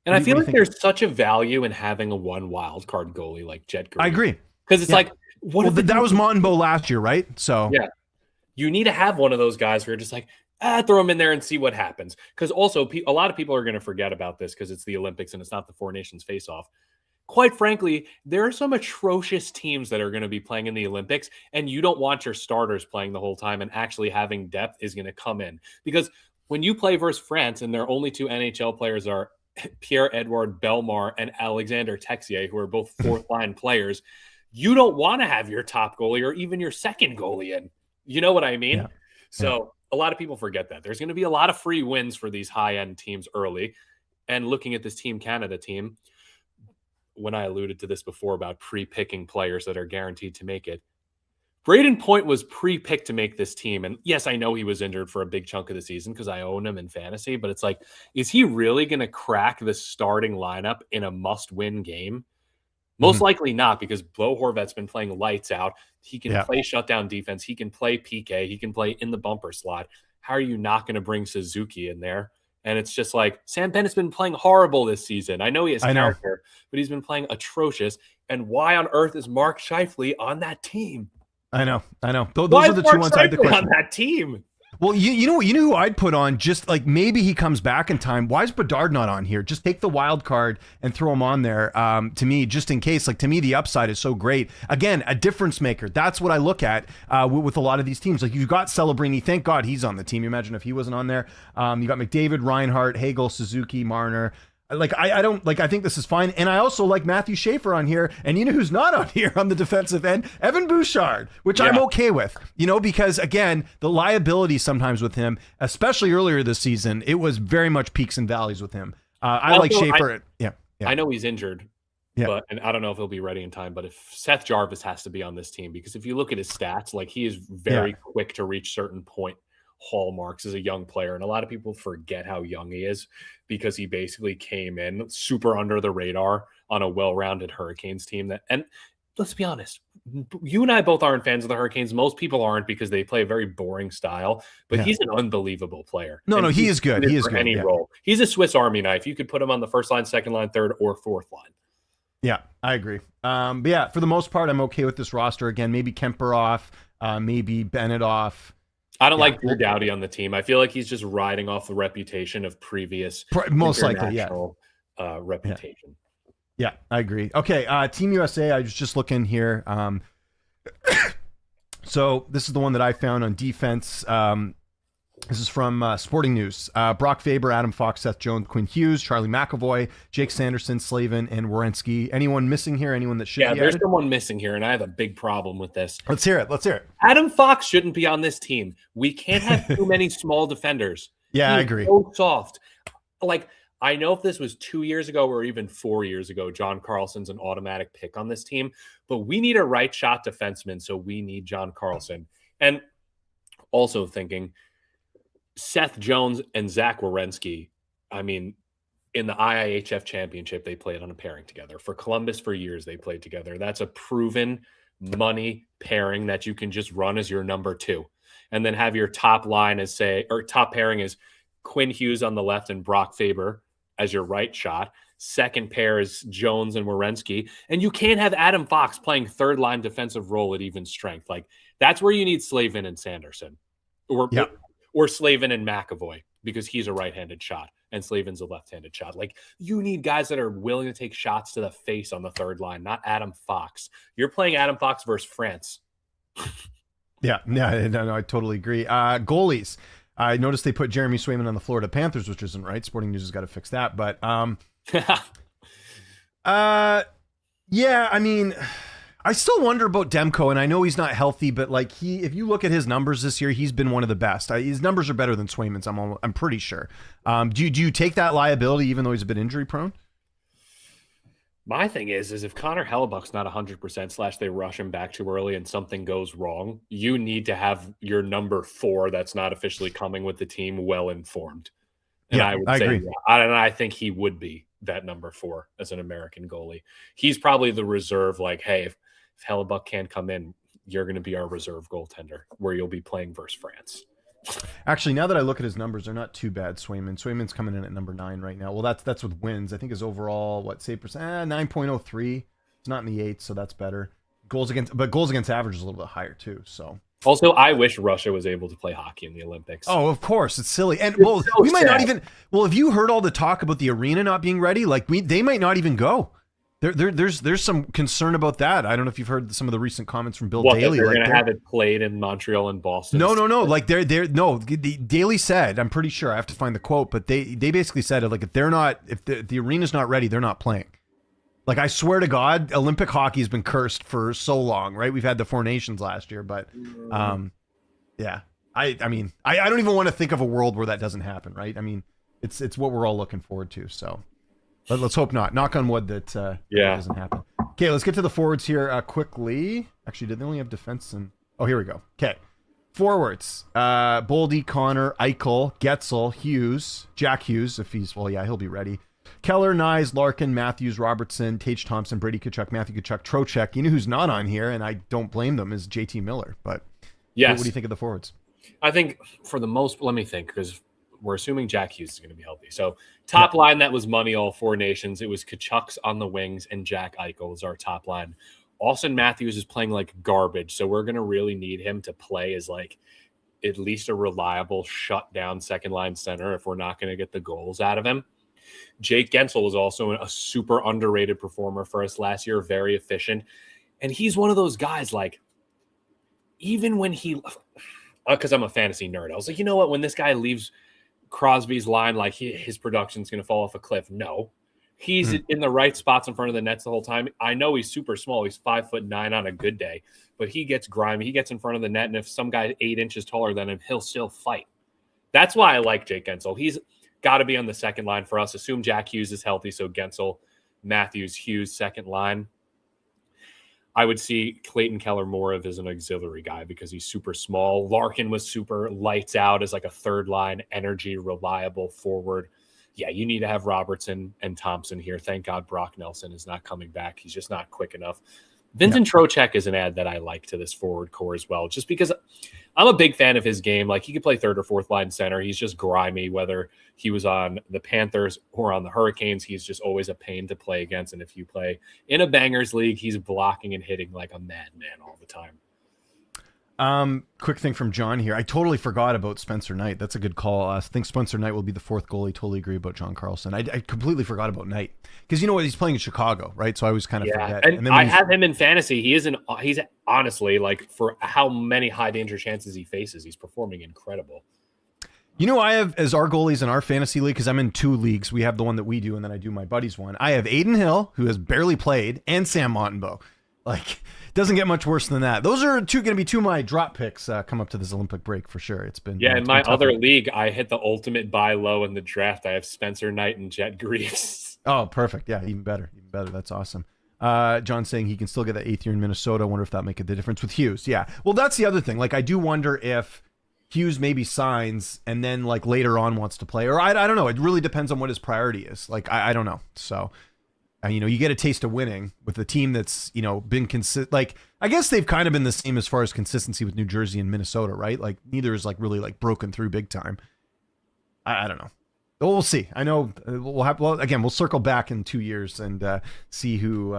And I feel like there's such a value in having a one wild card goalie like Jet Greaves. I agree. Because it's like, that was Montembeault last year, right? So yeah, you need to have one of those guys where you're just like, throw him in there and see what happens. Because also, a lot of people are going to forget about this because it's the Olympics and it's not the Four Nations face-off. Quite frankly, there are some atrocious teams that are going to be playing in the Olympics, and you don't want your starters playing the whole time, and actually having depth is going to come in. Because when you play versus France and their only two NHL players are Pierre-Edouard Bellemare and Alexander Texier, who are both fourth-line players, you don't want to have your top goalie or even your second goalie in. You know what I mean? Yeah. So a lot of people forget that. There's going to be a lot of free wins for these high-end teams early. And looking at this Team Canada team, when I alluded to this before about pre-picking players that are guaranteed to make it, Braden Point was pre-picked to make this team. And yes, I know he was injured for a big chunk of the season because I own him in fantasy, but it's like, is he really going to crack the starting lineup in a must-win game? Most likely not, because Bo Horvat's been playing lights out. He can play shutdown defense. He can play PK. He can play in the bumper slot. How are you not going to bring Suzuki in there? And it's just like, Sam Bennett's been playing horrible this season. I know he has character, but he's been playing atrocious. And why on earth is Mark Scheifele on that team? I know. Those are the two ones I had the question on that team. Well, you know who I'd put on, just like maybe he comes back in time. Why is Bedard not on here? Just take the wild card and throw him on there. To me, just in case. Like, to me, the upside is so great. Again, a difference maker. That's what I look at with a lot of these teams. Like, you've got Celebrini. Thank God he's on the team. You imagine if he wasn't on there. You got McDavid, Reinhart, Hagel, Suzuki, Marner. Like, I don't like, I think this is fine. And I also like Matthew Schaefer on here. And you know who's not on here on the defensive end? Evan Bouchard, which I'm okay with, because again, the liability sometimes with him, especially earlier this season, it was very much peaks and valleys with him. I like Schaefer. I know he's injured, but and I don't know if he'll be ready in time, but if Seth Jarvis has to be on this team, because if you look at his stats, like he is very quick to reach certain point hallmarks as a young player. And a lot of people forget how young he is because he basically came in super under the radar on a well-rounded Hurricanes team and let's be honest, you and I both aren't fans of the Hurricanes. Most people aren't because they play a very boring style, but he's an unbelievable player. No, he is good. He is good. Any role. He's a Swiss Army knife. You could put him on the first line, second line, third, or fourth line. Yeah, I agree. But yeah, for the most part, I'm okay with this roster. Again, maybe Kemper off, maybe Bennett off. I don't like Drew Doughty on the team. I feel like he's just riding off the reputation of previous most likely, reputation. Yeah, I agree. Okay, Team USA, I was just looking here. So this is the one that I found on defense. This is from Sporting News. Brock Faber, Adam Fox, Seth Jones, Quinn Hughes, Charlie McAvoy, Jake Sanderson, Slavin, and Werenski. Anyone missing here? Anyone that should be there's added? someone missing here, and I have a big problem with this. Let's hear it. Adam Fox shouldn't be on this team. We can't have too many small defenders. Yeah, I agree. So soft. Like, I know if this was 2 years ago or even 4 years ago, John Carlson's an automatic pick on this team, but we need a right shot defenseman, so we need John Carlson. And also thinking Seth Jones and Zach Werenski, I mean, in the IIHF championship, they played on a pairing together. For Columbus, for years, they played together. That's a proven money pairing that you can just run as your number two. And then have your top line top pairing is Quinn Hughes on the left and Brock Faber as your right shot. Second pair is Jones and Werenski. And you can't have Adam Fox playing third line defensive role at even strength. Like, that's where you need Slavin and Sanderson. Or Slavin and McAvoy, because he's a right-handed shot and Slavin's a left-handed shot. Like, you need guys that are willing to take shots to the face on the third line, not Adam Fox. You're playing Adam Fox versus France. No, I totally agree. Goalies. I noticed they put Jeremy Swayman on the Florida Panthers, which isn't right. Sporting News has got to fix that. But yeah, I mean, I still wonder about Demko, and I know he's not healthy, but like if you look at his numbers this year, he's been one of the best. His numbers are better than Swayman's. I'm pretty sure. Do you take that liability even though he's a bit injury prone? My thing is if Connor Hellebuck's not 100% / they rush him back too early and something goes wrong, you need to have your number 4 that's not officially coming with the team well informed. And I agree. And I think he would be that number 4 as an American goalie. He's probably the reserve. Like, hey, if Hellebuck can't come in, you're going to be our reserve goaltender, where you'll be playing versus France. Actually, now that I look at his numbers, they're not too bad. Swayman's coming in at number 9 right now. Well, that's with wins. I think his overall save percent 9.03. It's not in the 8, so that's better. Goals against average is a little bit higher too. So also, I wish Russia was able to play hockey in the Olympics. Oh, of course, it's silly. And we might not even. Well, have you heard all the talk about the arena not being ready? Like they might not even go. There's some concern about that. I don't know if you've heard some of the recent comments from Bill Daly. They're going to have it played in Montreal and Boston. No. Like Daly said, I'm pretty sure I have to find the quote, but they basically said it like if the arena's not ready, they're not playing. Like, I swear to God, Olympic hockey has been cursed for so long, right? We've had the 4 Nations last year, but yeah. I mean, I don't even want to think of a world where that doesn't happen, right? I mean, it's what we're all looking forward to, so. But let's hope not. Knock on wood that that doesn't happen. Okay, let's get to the forwards here quickly. Actually, did they only have defense? Oh, here we go. Okay. Forwards. Boldy, Connor, Eichel, Getzel, Hughes, Jack Hughes, if he'll be ready. Keller, Nyes, Larkin, Matthews, Robertson, Tage Thompson, Brady Tkachuk, Matthew Tkachuk, Trocheck. You know who's not on here, and I don't blame them, is JT Miller. But what do you think of the forwards? I think let me think, because we're assuming Jack Hughes is going to be healthy. So top line, that was money, all 4 nations. It was Tkachuk's on the wings and Jack Eichel is our top line. Austin Matthews is playing like garbage. So we're going to really need him to play as like at least a reliable shutdown second line center if we're not going to get the goals out of him. Jake Gensel was also a super underrated performer for us last year, very efficient. And he's one of those guys, like, even when because I'm a fantasy nerd, I was like, you know what, when this guy leaves Crosby's line, like his production's going to fall off a cliff. No, he's in the right spots in front of the nets the whole time. I know he's super small. He's 5'9" on a good day, but he gets grimy. He gets in front of the net. And if some guy 8 inches taller than him, he'll still fight. That's why I like Jake Gensel. He's got to be on the second line for us. Assume Jack Hughes is healthy. So Gensel, Matthews, Hughes, second line. I would see Clayton Keller more of as an auxiliary guy because he's super small. Larkin was super lights out as like a third line, energy, reliable forward. Yeah, you need to have Robertson and Thompson here. Thank God Brock Nelson is not coming back. He's just not quick enough. Vincent Trocheck is an ad that I like to this forward core as well, just because I'm a big fan of his game. Like, he could play third or fourth line center. He's just grimy, whether he was on the Panthers or on the Hurricanes. He's just always a pain to play against. And if you play in a bangers league, he's blocking and hitting like a madman all the time. Quick thing from John here. I totally forgot about Spencer Knight. That's a good call. I think Spencer Knight will be the fourth goalie. Totally agree about John Carlson. I completely forgot about Knight because you know what? He's playing in Chicago, right? So I always kind of forget. And then I have him in fantasy. He's honestly, like, for how many high danger chances he faces, he's performing incredible. You know, I have as our goalies in our fantasy league, because I'm in 2 leagues. We have the one that we do, and then I do my buddy's one. I have Aiden Hill, who has barely played, and Sam Montembeault. Like, doesn't get much worse than that. Those are going to be 2 of my drop picks come up to this Olympic break for sure. It's been in my other league, I hit the ultimate buy low in the draft. I have Spencer Knight and Jet Greaves. Oh, perfect. Yeah, even better. That's awesome. John saying he can still get that 8th year in Minnesota. I wonder if that make a difference with Hughes. Yeah. Well, that's the other thing. Like, I do wonder if Hughes maybe signs and then like later on wants to play, or I don't know. It really depends on what his priority is. Like, I don't know. So. You get a taste of winning with a team that's, been consistent. Like, I guess they've kind of been the same as far as consistency with New Jersey and Minnesota, right? Like, neither is like really like broken through big time. I don't know. But we'll see. I know we'll circle back in 2 years and see who,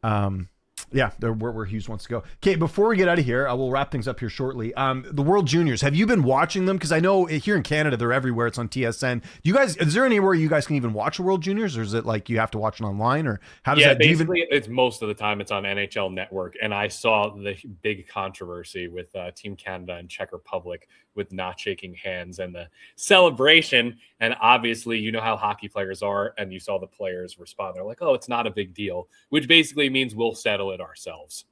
where Hughes wants to go. Okay, before we get out of here, we'll wrap things up here shortly. The World Juniors, have you been watching them? Because I know here in Canada, they're everywhere. It's on TSN. Is there anywhere you guys can even watch the World Juniors, or is it like you have to watch it online, or how does that? Basically, it's most of the time it's on NHL Network. And I saw the big controversy with Team Canada and Czech Republic with not shaking hands and the celebration. And obviously, you know how hockey players are, and you saw the players respond. They're like, "Oh, it's not a big deal," which basically means we'll settle it ourselves.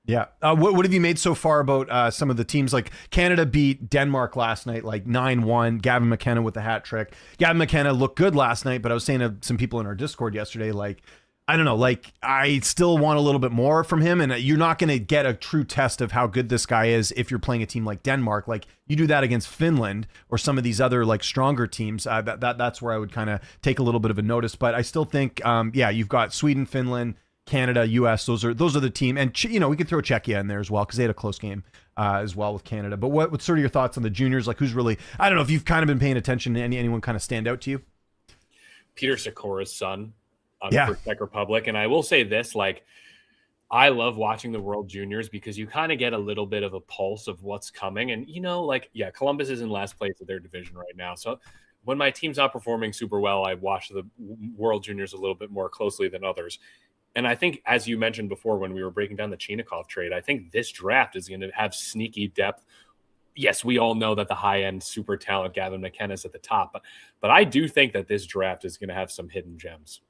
Yeah. What have you made so far about some of the teams? Like, Canada beat Denmark last night, like 9-1. Gavin McKenna with the hat trick. Gavin McKenna looked good last night, but I was saying to some people in our Discord yesterday, like, I don't know, like, I still want a little bit more from him, and you're not going to get a true test of how good this guy is if you're playing a team like Denmark. Like, you do that against Finland or some of these other like stronger teams. That's where I would kind of take a little bit of a notice. But I still think, you've got Sweden, Finland, Canada, U.S. Those are the team, and we could throw Czechia in there as well because they had a close game as well with Canada. But what's sort of your thoughts on the juniors? Like, who's really? I don't know if you've kind of been paying attention to anyone kind of stand out to you. Peter Sikora's son for Czech Republic, and I will say this: like, I love watching the World Juniors because you kind of get a little bit of a pulse of what's coming, and Columbus is in last place of their division right now, so. When my team's not performing super well, I watch the World Juniors a little bit more closely than others. And I think, as you mentioned before, when we were breaking down the Chinakhov trade, I think this draft is going to have sneaky depth. Yes, we all know that the high-end super talent Gavin McKenna is at the top, but I do think that this draft is going to have some hidden gems.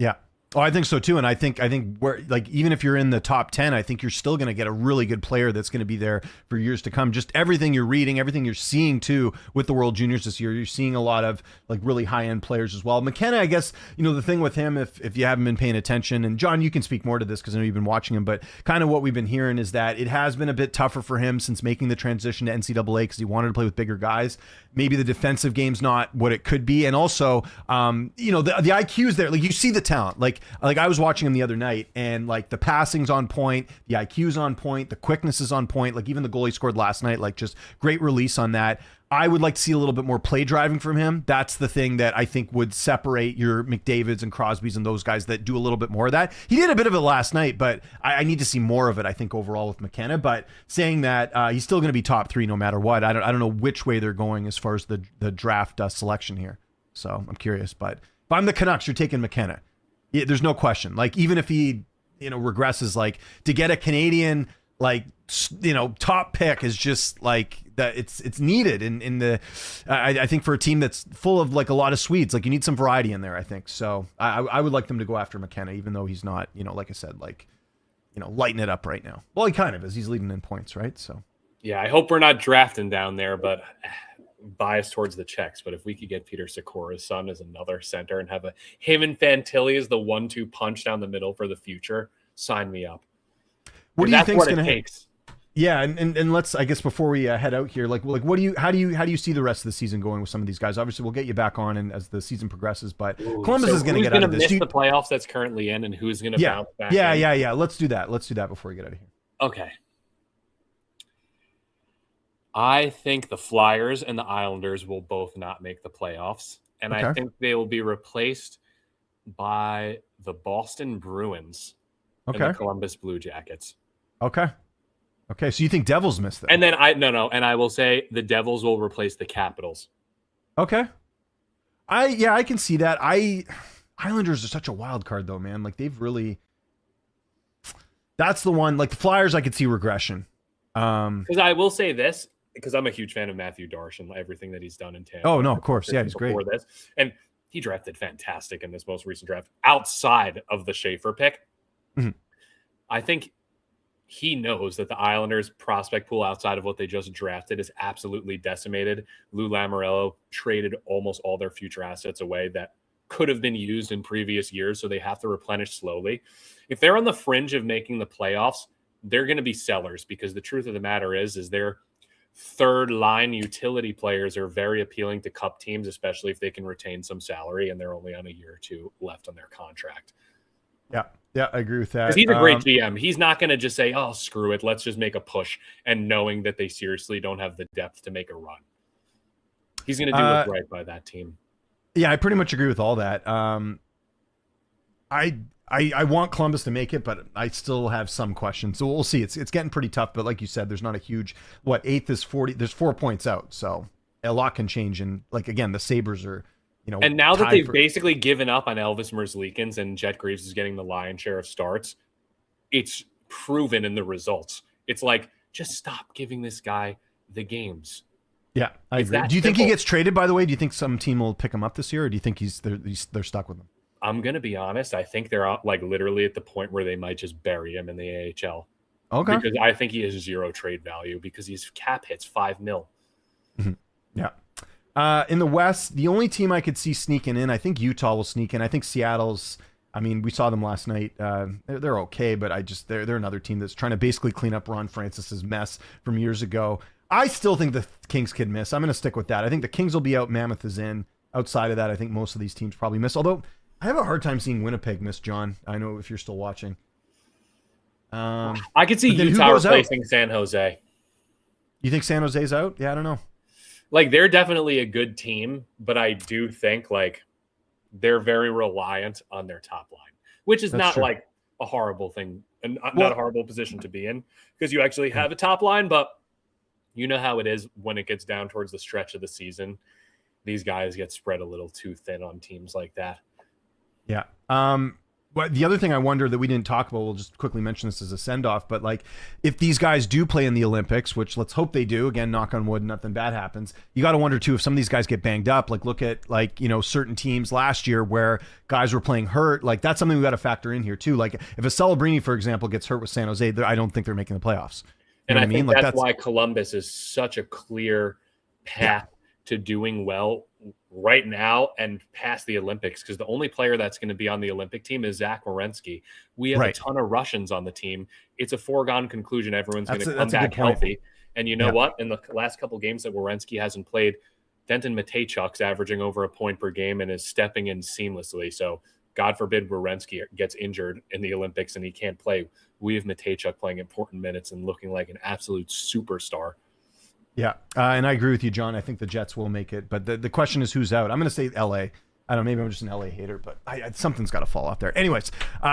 Yeah. Oh, I think so too. And I think where, like, even if you're in the top 10, I think you're still going to get a really good player that's going to be there for years to come. Just everything you're reading, everything you're seeing too with the World Juniors this year, you're seeing a lot of like really high end players as well. McKenna, I guess, the thing with him, if you haven't been paying attention, and John, you can speak more to this because I know you've been watching him, but kind of what we've been hearing is that it has been a bit tougher for him since making the transition to NCAA because he wanted to play with bigger guys. Maybe the defensive game's not what it could be. And also, the IQ's there. Like, you see the talent. Like, like I was watching him the other night, and like the passing's on point, the IQ's on point, the quickness is on point. Like even the goal he scored last night, like just great release on that. I would like to see a little bit more play driving from him. That's the thing that I think would separate your McDavids and Crosbys and those guys that do a little bit more of that. He did a bit of it last night, but I need to see more of it, I think, overall with McKenna. But saying that, he's still going to be top 3 no matter what. I don't know which way they're going as far as the draft selection here. So I'm curious. But if I'm the Canucks, you're taking McKenna. Yeah, there's no question. Like even if he regresses, like to get a Canadian like top pick is just like that. It's needed in the I think for a team that's full of like a lot of Swedes, like you need some variety in there, I think. So I would like them to go after McKenna, even though he's not, like I said, like lighting it up right now. Well, he kind of is. He's leading in points, right? So yeah, I hope we're not drafting down there, but biased towards the Czechs. But if we could get Peter Sikora's son as another center and have him and Fantilli as the 1-2 punch down the middle for the future, sign me up. What do you think is going to take? Yeah, and let's, I guess before we head out here, like how do you see the rest of the season going with some of these guys? Obviously, we'll get you back on and as the season progresses, but Columbus is going to get out of this. Who's going to miss the playoffs that's currently in, and who's going to bounce back? Yeah. Let's do that. Let's do that before we get out of here. Okay. I think the Flyers and the Islanders will both not make the playoffs, and I think they will be replaced by the Boston Bruins and the Columbus Blue Jackets. Okay, so you think Devils missed that? And then I will say the Devils will replace the Capitals. Okay. I can see that. Islanders are such a wild card though, man. Like they've really, that's the one. Like the Flyers, I could see regression. Because I will say this, because I'm a huge fan of Matthew Darsh and everything that he's done in Tampa. Oh no, of course, yeah, he's great. This, and he drafted fantastic in this most recent draft outside of the Schaefer pick. Mm-hmm. I think he knows that the Islanders prospect pool outside of what they just drafted is absolutely decimated. Lou Lamoriello traded almost all their future assets away that could have been used in previous years, so they have to replenish slowly. If they're on the fringe of making the playoffs, they're going to be sellers because the truth of the matter is their third line utility players are very appealing to cup teams, especially if they can retain some salary and they're only on a year or two left on their contract. Yeah, I agree with that. Because he's a great GM. He's not going to just say, oh, screw it, let's just make a push, and knowing that they seriously don't have the depth to make a run. He's going to do what's right by that team. Yeah, I pretty much agree with all that. I want Columbus to make it, but I still have some questions. So we'll see. It's getting pretty tough, but like you said, there's not a huge, 8th is 40. There's 4 points out, so a lot can change. And like, again, the Sabres are, and now that they've basically given up on Elvis Merzlikins and Jet Greaves is getting the lion's share of starts, it's proven in the results. It's like, just stop giving this guy the games. Yeah, I agree. Do you think he gets traded, by the way? Do you think some team will pick him up this year, or do you think they're stuck with him? I'm going to be honest. I think they're like literally at the point where they might just bury him in the AHL. Okay. Because I think he has zero trade value because his cap hits $5 million. Mm-hmm. Yeah. In the West, the only team I could see sneaking in, I think Utah will sneak in. I think Seattle's, I mean, we saw them last night. They're okay, but they're another team that's trying to basically clean up Ron Francis's mess from years ago. I still think the Kings could miss. I'm going to stick with that. I think the Kings will be out. Mammoth is in. Outside of that, I think most of these teams probably miss. Although I have a hard time seeing Winnipeg miss, John. I know if you're still watching. I could see Utah replacing San Jose. You think San Jose's out? Yeah, I don't know. Like, they're definitely a good team, but I do think, like, they're very reliant on their top line, which is not, like, a horrible thing and not a horrible position to be in because you actually have a top line, but you know how it is when it gets down towards the stretch of the season. These guys get spread a little too thin on teams like that. Yeah. But the other thing I wonder that we didn't talk about, we'll just quickly mention this as a send-off, but like if these guys do play in the Olympics, which let's hope they do, again, knock on wood, nothing bad happens. You got to wonder too, if some of these guys get banged up, like look at like, certain teams last year where guys were playing hurt, like that's something we got to factor in here too. Like if a Celebrini, for example, gets hurt with San Jose, I don't think they're making the playoffs. And I think that's why Columbus is such a clear path to doing well right now and past the Olympics, because the only player that's going to be on the Olympic team is Zach Werenski. We have a ton of Russians on the team. It's a foregone conclusion everyone's going to come back healthy. And you know what? In the last couple games that Werenski hasn't played, Denton Mateychuk's averaging over a point per game and is stepping in seamlessly. So God forbid Werenski gets injured in the Olympics and he can't play, we have Matejchuk playing important minutes and looking like an absolute superstar. Yeah, and I agree with you, John. I think the Jets will make it, but the question is who's out. I'm going to say LA. I don't know, maybe I'm just an LA hater, but something's got to fall off there. Anyways,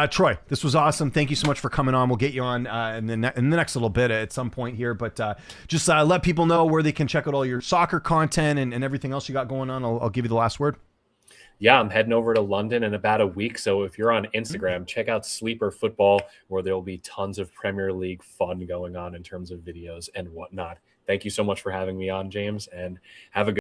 Troy, this was awesome. Thank you so much for coming on. We'll get you on in the next little bit at some point here, but just let people know where they can check out all your soccer content and everything else you got going on. I'll give you the last word. Yeah, I'm heading over to London in about a week. So if you're on Instagram, check out Sleeper Football, where there'll be tons of Premier League fun going on in terms of videos and whatnot. Thank you so much for having me on, James, and have a good